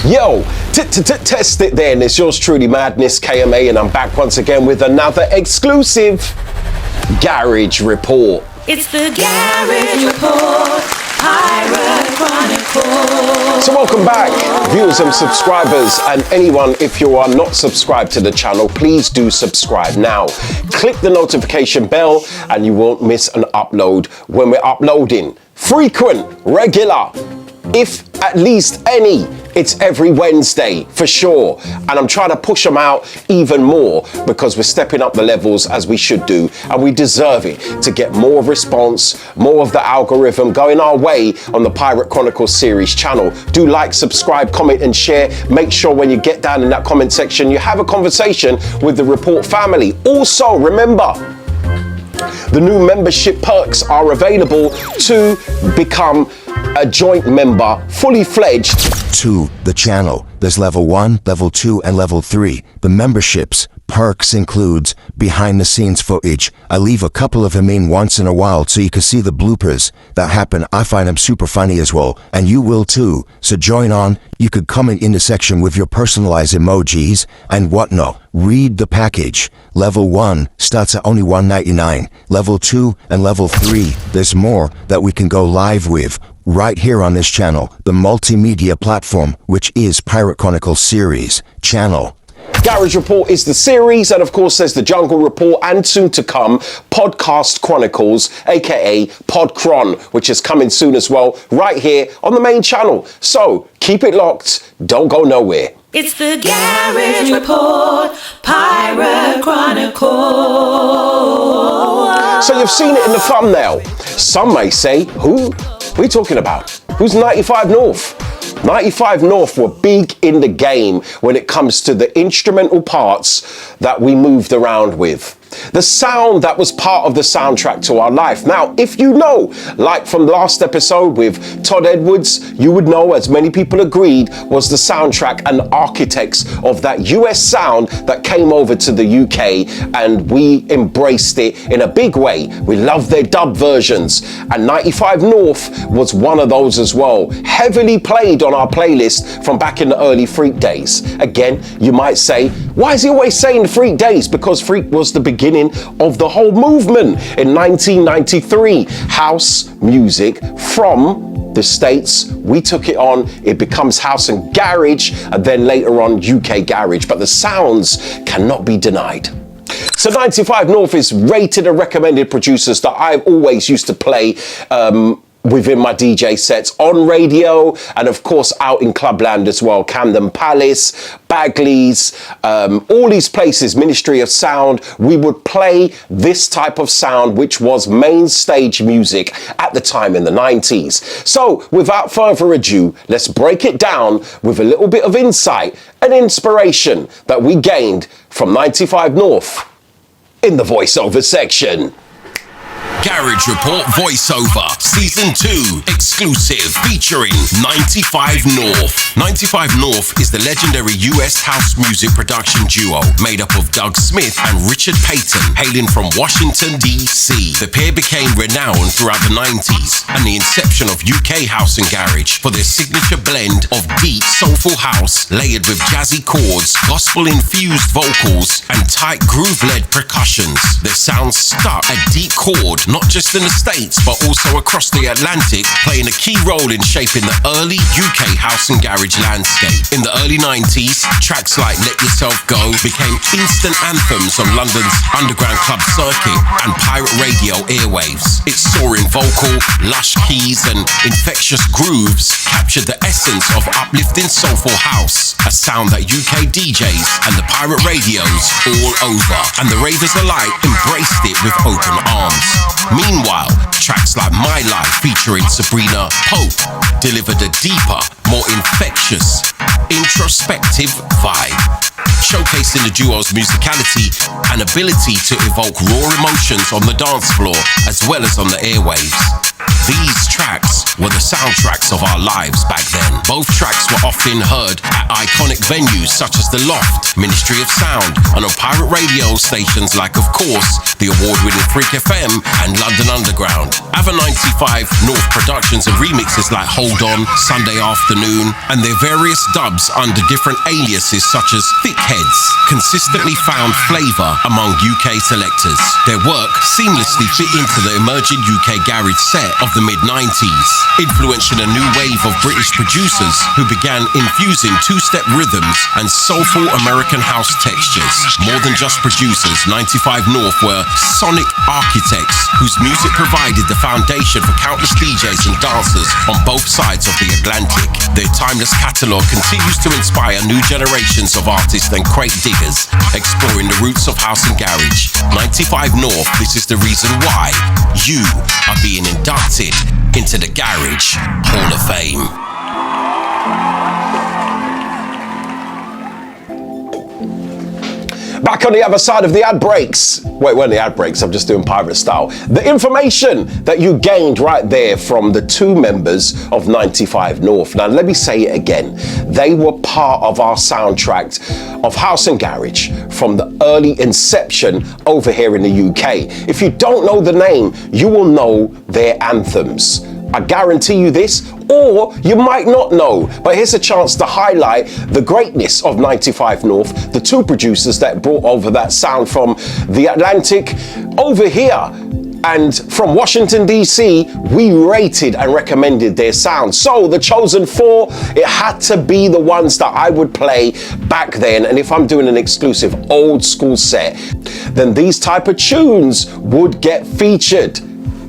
Yo, test it then. It's yours truly, Madness KMA, and I'm back once again with another exclusive Garage Report. It's the Garage Report, Pirate Chronicles. So welcome back, viewers and subscribers, and anyone, if you are not subscribed to the channel, please do subscribe now. Click the notification bell and you won't miss an upload when we're uploading. Frequent, regular, if at least any, it's every Wednesday for sure. And I'm trying to push them out even more because we're stepping up the levels as we should do, and we deserve it to get more response, more of the algorithm going our way on the Pirate Chronicles series channel. Do like, subscribe, comment and share. Make sure when you get down in that comment section, you have a conversation with the Report family. Also, remember, the new membership perks are available to become a joint member, fully fledged. To the channel, there's level 1, level 2, and level 3. The memberships perks includes behind the scenes footage. I leave a couple of them in once in a while so you can see the bloopers that happen. I find them super funny as well, and you will too. So join on. You could comment in the section with your personalized emojis and whatnot. Read the package. Level 1 starts at only $1.99. Level 2 and level 3, there's more that we can go live with right here on this channel, the multimedia platform, which is Pirate Chronicles series channel. Garage Report is the series, and of course there's the Jungle Report, and soon to come Podcast Chronicles, aka Podchron, which is coming soon as well, right here on the main channel. So keep it locked, don't go nowhere. It's the Garage Report, Pirate Chronicles. So you've seen it in the thumbnail. Some may say, who? What are you talking about? Who's 95 North? 95 North were big in the game when it comes to the instrumental parts that we moved around with. The sound that was part of the soundtrack to our life. Now, if you know, like from last episode with Todd Edwards, you would know, as many people agreed, was the soundtrack and architects of that US sound that came over to the UK, and we embraced it in a big way. We loved their dub versions, and 95 North was one of those as well. Heavily played on our playlist from back in the early Freak days. Again, you might say, why is he always saying Freak days? Because Freak was the beginning of the whole movement in 1993. House music from the States, we took it on, it becomes house and garage, and then later on UK garage, but the sounds cannot be denied. So 95 North is rated and recommended producers that I've always used to play within my DJ sets on radio, and of course out in clubland as well. Camden Palace, Bagley's, all these places, Ministry of Sound, we would play this type of sound, which was main stage music at the time in the 90s. So without further ado, let's break it down with a little bit of insight and inspiration that we gained from 95 North in the voiceover section. Garage Report Voiceover Season 2 exclusive featuring 95 North. 95 North is the legendary US house music production duo made up of Doug Smith and Richard Payton, hailing from Washington, D.C. The pair became renowned throughout the 90s and the inception of UK house and garage for their signature blend of deep, soulful house layered with jazzy chords, gospel-infused vocals, and tight groove-led percussions. Their sound struck a deep chord not just in the States, but also across the Atlantic, playing a key role in shaping the early UK house and garage landscape. In the early 90s, tracks like Let Yourself Go became instant anthems on London's underground club circuit and pirate radio airwaves. Its soaring vocal, lush keys and infectious grooves captured the essence of uplifting soulful house, a sound that UK DJs and the pirate radios all over, and the ravers alike embraced it with open arms. Meanwhile, tracks like My Life featuring Sabrina Pope delivered a deeper, more infectious, introspective vibe, showcasing the duo's musicality and ability to evoke raw emotions on the dance floor as well as on the airwaves. These tracks were the soundtracks of our lives back then. Both tracks were often heard at iconic venues such as The Loft, Ministry of Sound, and on pirate radio stations like, of course, the award-winning Freak FM and London Underground. Other 95 North productions and remixes like Hold On, Sunday Afternoon, Afternoon, and their various dubs under different aliases such as Thickheads consistently found flavour among UK selectors. Their work seamlessly fit into the emerging UK garage set of the mid-90s, influencing a new wave of British producers who began infusing two-step rhythms and soulful American house textures. More than just producers, 95 North were sonic architects whose music provided the foundation for countless DJs and dancers on both sides of the Atlantic. Their timeless catalogue continues to inspire new generations of artists and crate diggers, exploring the roots of house and garage. 95 North, this is the reason why you are being inducted into the Garage Hall of Fame. Back on the other side of the ad breaks. Wait, when the ad breaks, I'm just doing pirate style. The information that you gained right there from the two members of 95 North. Now, let me say it again. They were part of our soundtrack of House and Garage from the early inception over here in the UK. If you don't know the name, you will know their anthems. I guarantee you this, or you might not know, but here's a chance to highlight the greatness of 95 North, the two producers that brought over that sound from the Atlantic over here. And from Washington, D.C., we rated and recommended their sound. So the chosen four, it had to be the ones that I would play back then. And if I'm doing an exclusive old school set, then these type of tunes would get featured.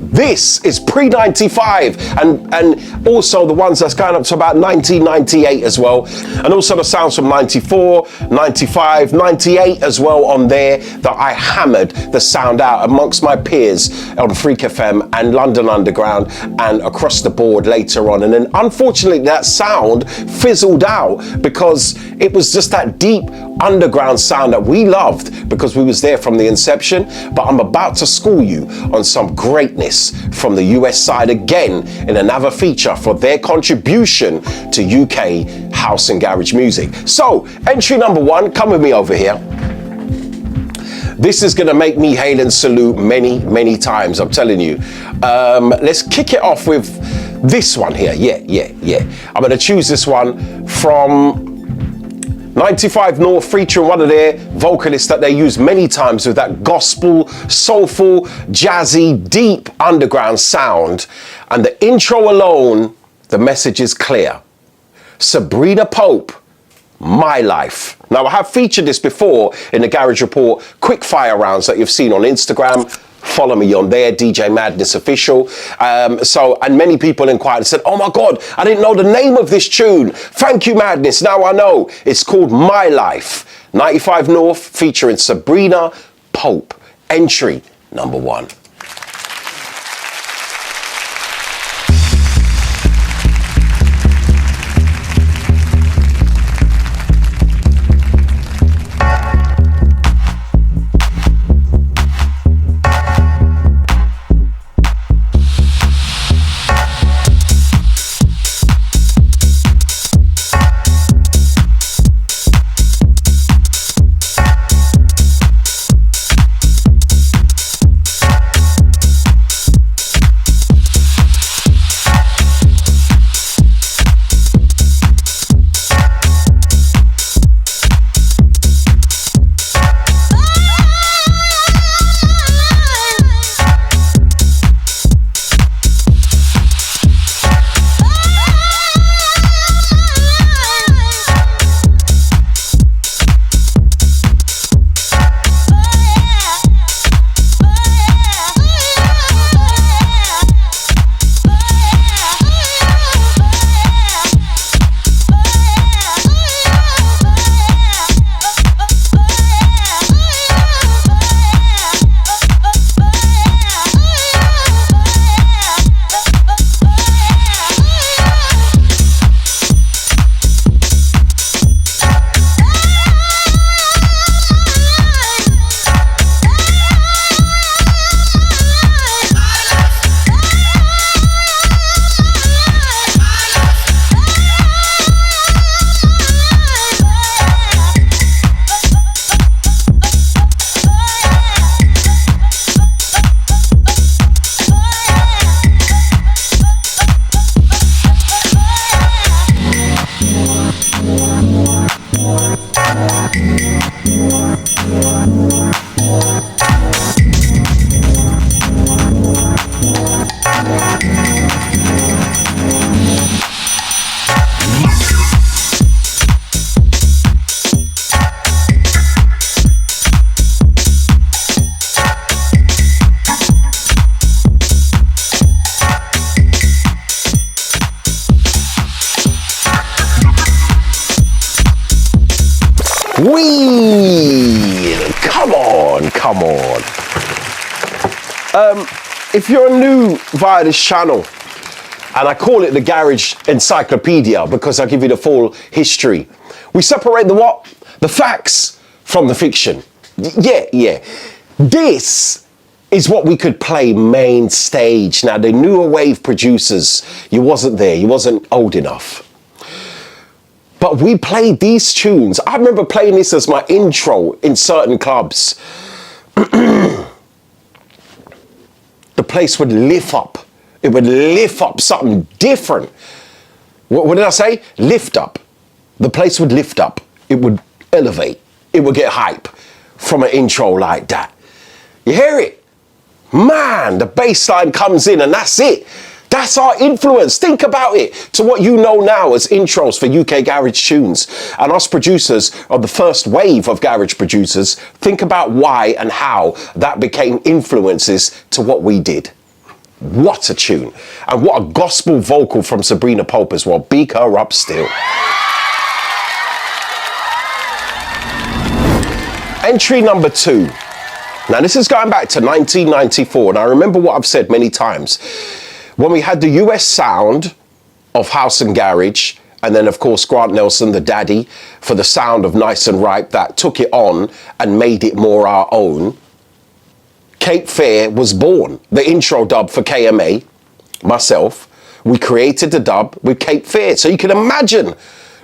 This is pre-95 and also the ones that's going up to about 1998 as well. And also the sounds from 94, 95, 98 as well on there that I hammered the sound out amongst my peers on Freak FM and London Underground and across the board later on. And then unfortunately that sound fizzled out because it was just that deep underground sound that we loved because we was there from the inception. But I'm about to school you on some greatness from the US side again in another feature for their contribution to UK house and garage music. So entry number one, come with me over here. This is gonna make me hail and salute many times, I'm telling you. Let's kick it off with this one here. Yeah. I'm gonna choose this one from 95 North, featuring one of their vocalists that they use many times with that gospel, soulful, jazzy, deep underground sound. And the intro alone, the message is clear. Sabrina Pope, My Life. Now, I have featured this before in the Garage Report quick fire rounds that you've seen on Instagram. Follow me on there, DJ Madness Official. And many people inquired and said, oh my God, I didn't know the name of this tune. Thank you, Madness. Now I know. It's called My Life. 95 North featuring Sabrina Pope. Entry number one. Wheel! Come on, come on. If you're new via this channel, and I call it the Garage Encyclopedia because I give you the full history. We separate the what? The facts from the fiction. Yeah. This is what we could play main stage. Now, the newer wave producers, you wasn't there, you wasn't old enough. But we played these tunes. I remember playing this as my intro in certain clubs. The place would lift up. It would lift up something different. What did I say? Lift up. The place would lift up. It would elevate. It would get hype from an intro like that. You hear it? Man, the bass line comes in and that's it. That's our influence. Think about it to what you know now as intros for UK garage tunes. And us producers are the first wave of garage producers. Think about why and how that became influences to what we did. What a tune. And what a gospel vocal from Sabrina Pope as well. Big her up still. Entry number 2. Now this is going back to 1994. And I remember what I've said many times. When we had the US sound of house and garage, and then of course Grant Nelson, the daddy, for the sound of Nice and Ripe that took it on and made it more our own, Cape Fear was born. The intro dub for KMA, myself, we created the dub with Cape Fear. So you can imagine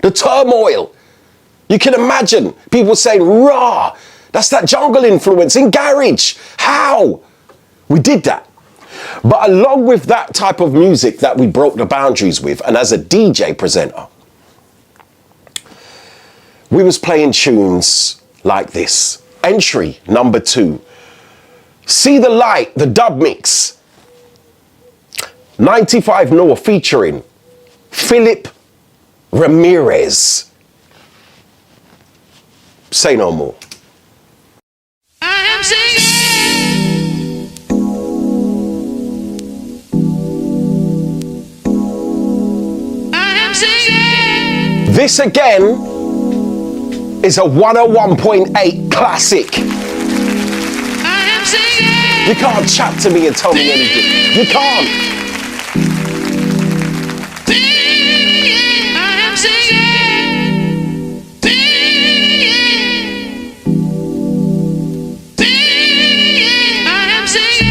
the turmoil. You can imagine people saying, rah, that's that jungle influence in garage. How? We did that. But along with that type of music that we broke the boundaries with, and as a DJ presenter, we was playing tunes like this. Entry number 2. See the Light, the dub mix. 95 North featuring Philip Ramirez. Say no more. I am singing. This again is a 101.8 classic. I am singing. You can't chat to me and tell me anything. You can't. I am singing. I am singing.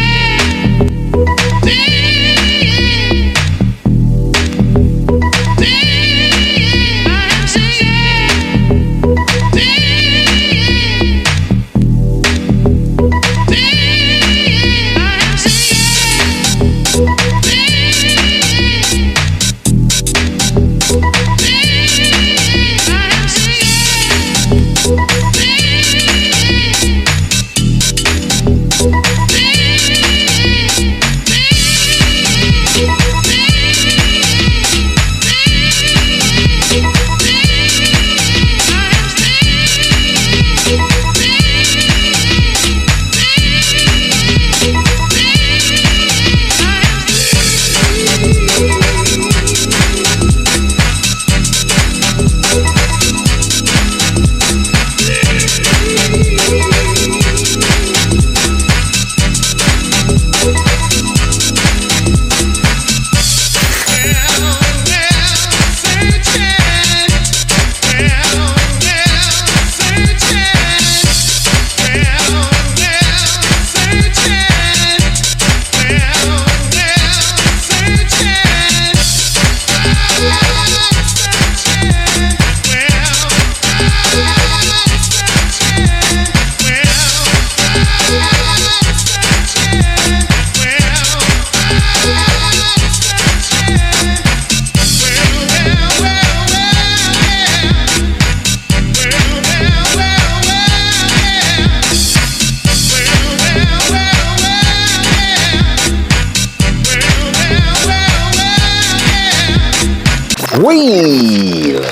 Wheel.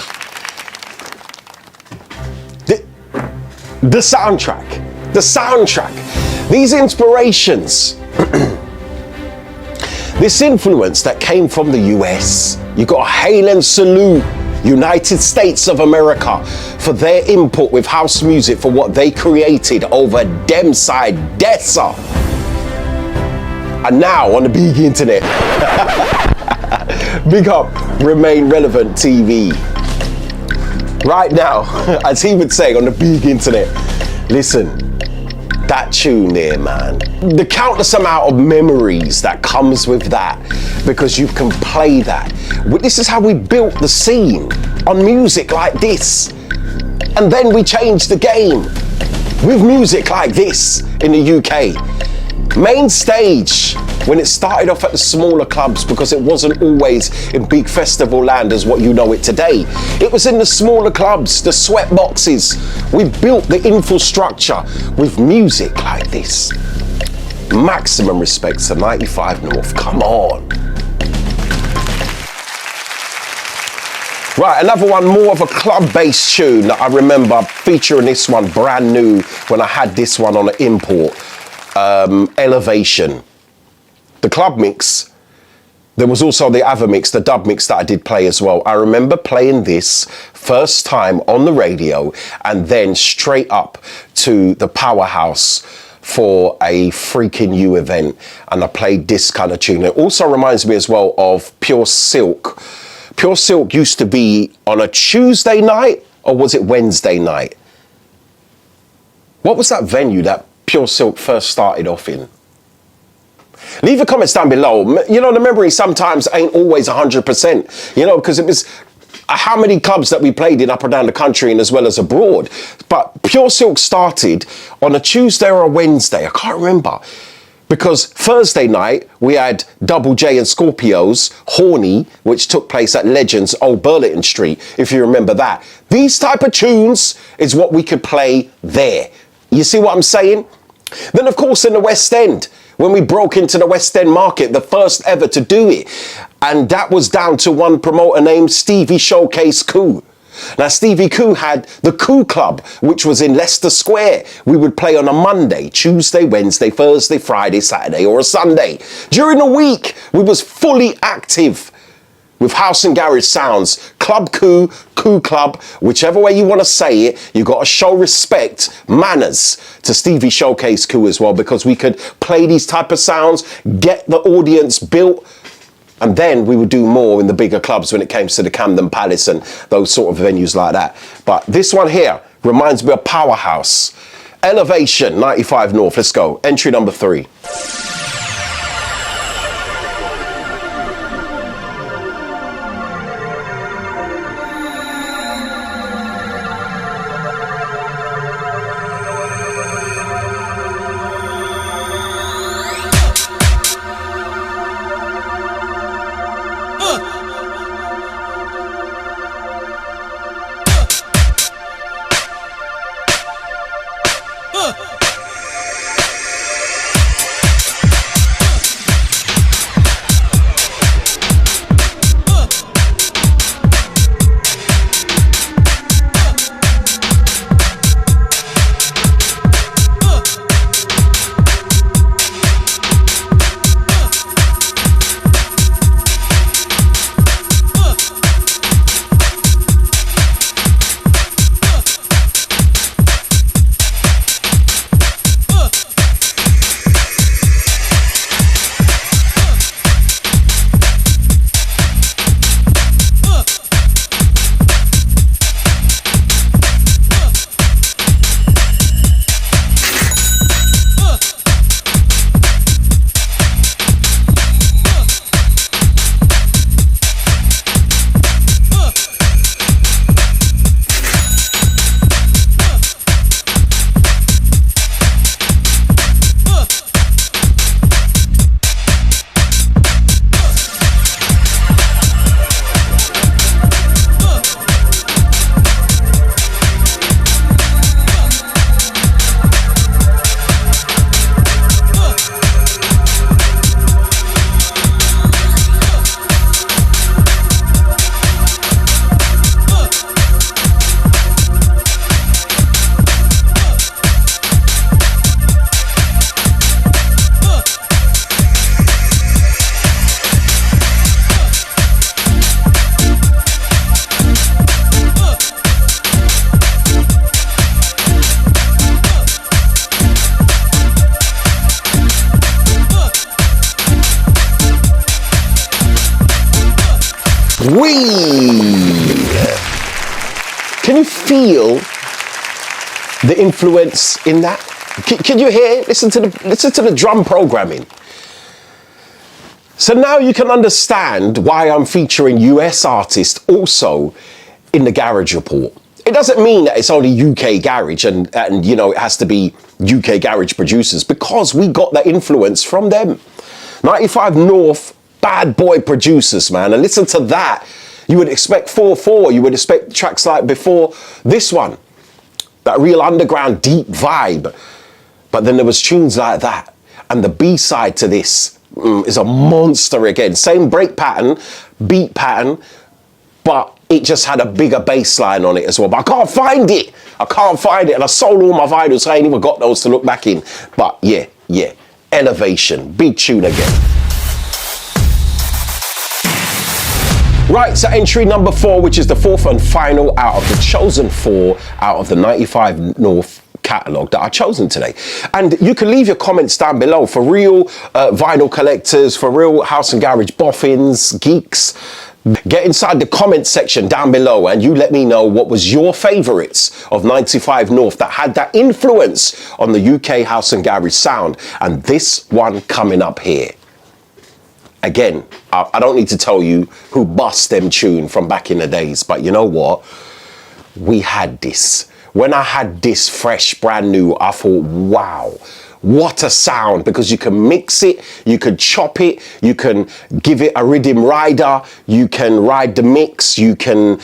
The soundtrack. The soundtrack. These inspirations. This influence that came from the US. You got Hail and Salute. United States of America, for their input with house music, for what they created over them side Dessa. And now on the big internet, big up Remain Relevant TV. Right now, as he would say on the big internet, listen, that tune there, man. The countless amount of memories that comes with that, because you can play that. This is how we built the scene on music like this. And then we changed the game with music like this in the UK. Main stage, when it started off at the smaller clubs, because it wasn't always in big festival land as what you know it today. It was in the smaller clubs, the sweat boxes. We built the infrastructure with music like this. Maximum respect to 95 North, come on. Right, another one, more of a club-based tune that I remember featuring this one brand new when I had this one on an import. Elevation. The club mix. There was also the other mix, the dub mix that I did play as well. I remember playing this first time on the radio and then straight up to the Powerhouse for a freaking you event. And I played this kind of tune. It also reminds me as well of Pure Silk. Pure Silk used to be on a Tuesday night, or was it Wednesday night? What was that venue that Pure Silk first started off in? Leave your comments down below. You know, the memory sometimes ain't always 100%, you know, because it was how many clubs that we played in up and down the country and as well as abroad. But Pure Silk started on a Tuesday or a Wednesday, I can't remember. Because Thursday night, we had Double J and Scorpios, Horny, which took place at Legends, Old Burlington Street, if you remember that. These type of tunes is what we could play there. You see what I'm saying? Then, of course, in the West End, when we broke into the West End market, the first ever to do it. And that was down to one promoter named Stevie Showcase Koo. Now, Stevie Koo had the Koo Club, which was in Leicester Square. We would play on a Monday, Tuesday, Wednesday, Thursday, Friday, Saturday, or a Sunday. During the week, we was fully active with house and garage sounds. Club Koo, Koo Club, whichever way you want to say it, you got to show respect, manners to Stevie Showcase Koo as well, because we could play these type of sounds, get the audience built, and then we would do more in the bigger clubs when it came to the Camden Palace and those sort of venues like that. But this one here reminds me of Powerhouse. Elevation, 95 North. Let's go. Entry number 3. Can you feel the influence in that? Can you hear? Listen to the drum programming. So now you can understand why I'm featuring US artists also in the Garage Report. It doesn't mean that it's only UK garage and you know, it has to be UK garage producers, because we got that influence from them. 95 North, bad boy producers, man. And listen to that. You would expect 4/4. You would expect tracks like before this one, that real underground deep vibe. But then there was tunes like that. And the B-side to this is a monster again. Same break pattern, beat pattern, but it just had a bigger bass line on it as well. But I can't find it. And I sold all my vinyls. I ain't even got those to look back in. But yeah. Elevation, big tune again. Right, so entry number 4, which is the 4th and final out of the chosen 4 out of the 95 North catalogue that I've chosen today. And you can leave your comments down below for real vinyl collectors, for real house and garage boffins, geeks. Get inside the comment section down below and you let me know what was your favourites of 95 North that had that influence on the UK house and garage sound. And this one coming up here. Again, I don't need to tell you who bust them tune from back in the days, but you know what? We had this. When I had this fresh, brand new, I thought, wow, what a sound, because you can mix it, you can chop it, you can give it a rhythm rider, you can ride the mix, you can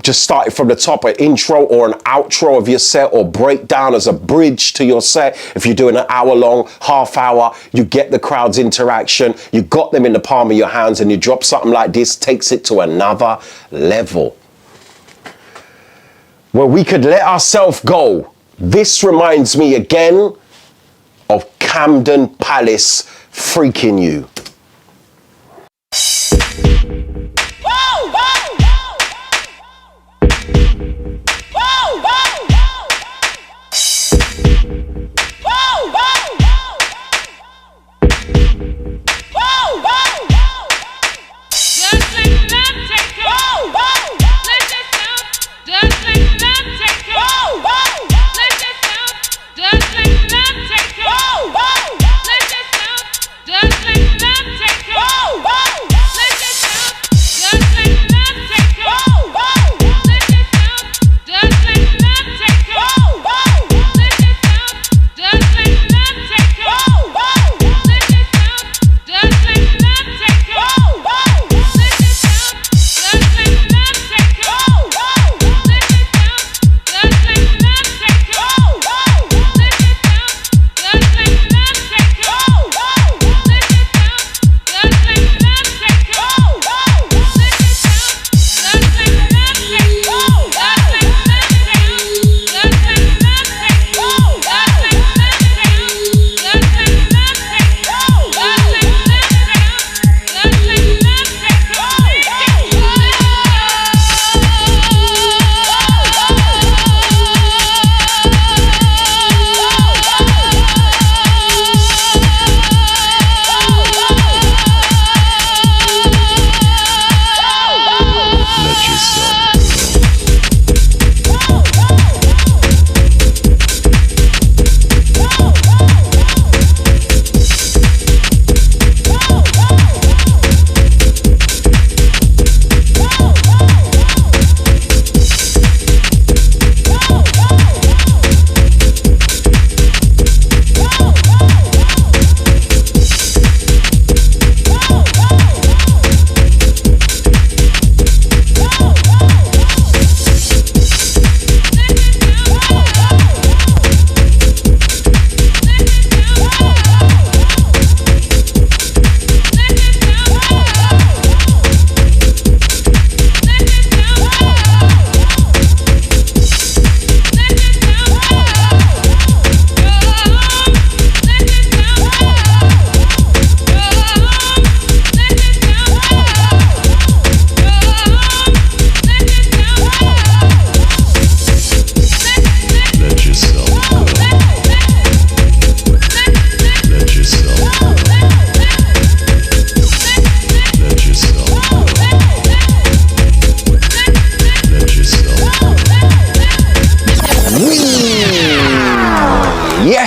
just start it from the top, an intro or an outro of your set, or break down as a bridge to your set. If you're doing an hour long, half hour, you get the crowd's interaction, you got them in the palm of your hands, and you drop something like this, takes it to another level. Where we could let ourselves go. This reminds me again of Camden Palace, Freaking You. Just like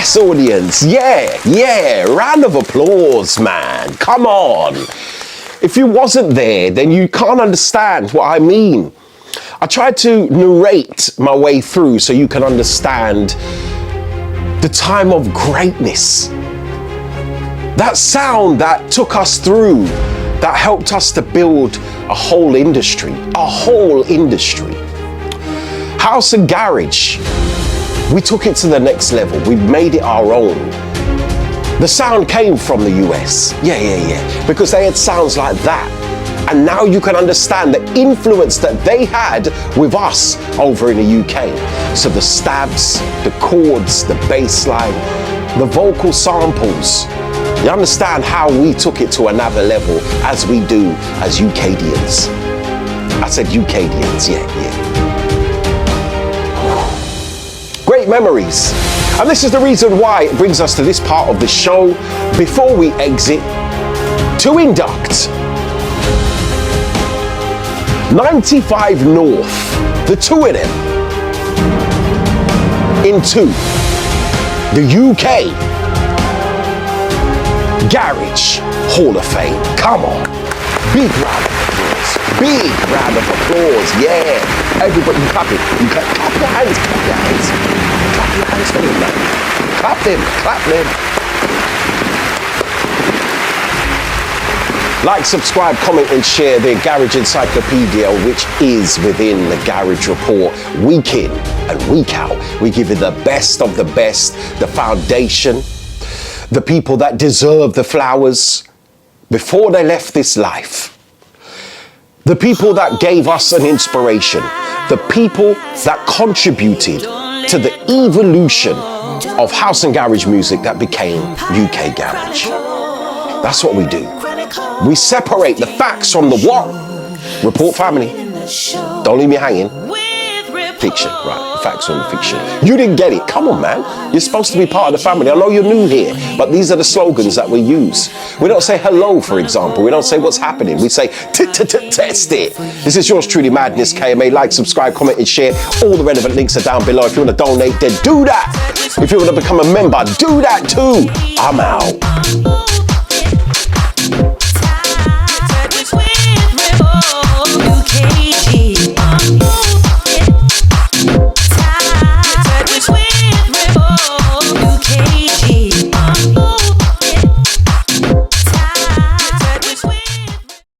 Yes, audience. Yeah. Round of applause, man. Come on. If you wasn't there, then you can't understand what I mean. I tried to narrate my way through so you can understand the time of greatness. That sound that took us through, that helped us to build a whole industry. House and garage, we took it to the next level. We made it our own. The sound came from the US. Yeah. Because they had sounds like that. And now you can understand the influence that they had with us over in the UK. So the stabs, the chords, the bass line, the vocal samples. You understand how we took it to another level as we do as UKdians. I said UKdians, yeah. Great memories. And this is the reason why it brings us to this part of the show before we exit to induct 95 North, the two of them, into the UK Garage Hall of Fame. Come on. Big round of applause. Big round of applause. Yeah. Everybody clap it. You clap your hands. Clap your hands. Clap your hands for them, man. Clap them. Clap them. Like, subscribe, comment and share the Garage Encyclopedia, which is within the Garage Report. Week in and week out, we give you the best of the best, the foundation, the people that deserve the flowers before they left this life, the people that gave us an inspiration, the people that contributed to the evolution of house and garage music that became UK Garage. That's what we do. We separate the facts from the what? Report family. Don't leave me hanging. Fiction, right? Facts from the fiction. You didn't get it. Come on, man. You're supposed to be part of the family. I know you're new here, but these are the slogans that we use. We don't say hello, for example. We don't say what's happening. We say test it. This is yours truly, Madness KMA. Like, subscribe, comment, and share. All the relevant links are down below. If you want to donate, then do that. If you want to become a member, do that too. I'm out.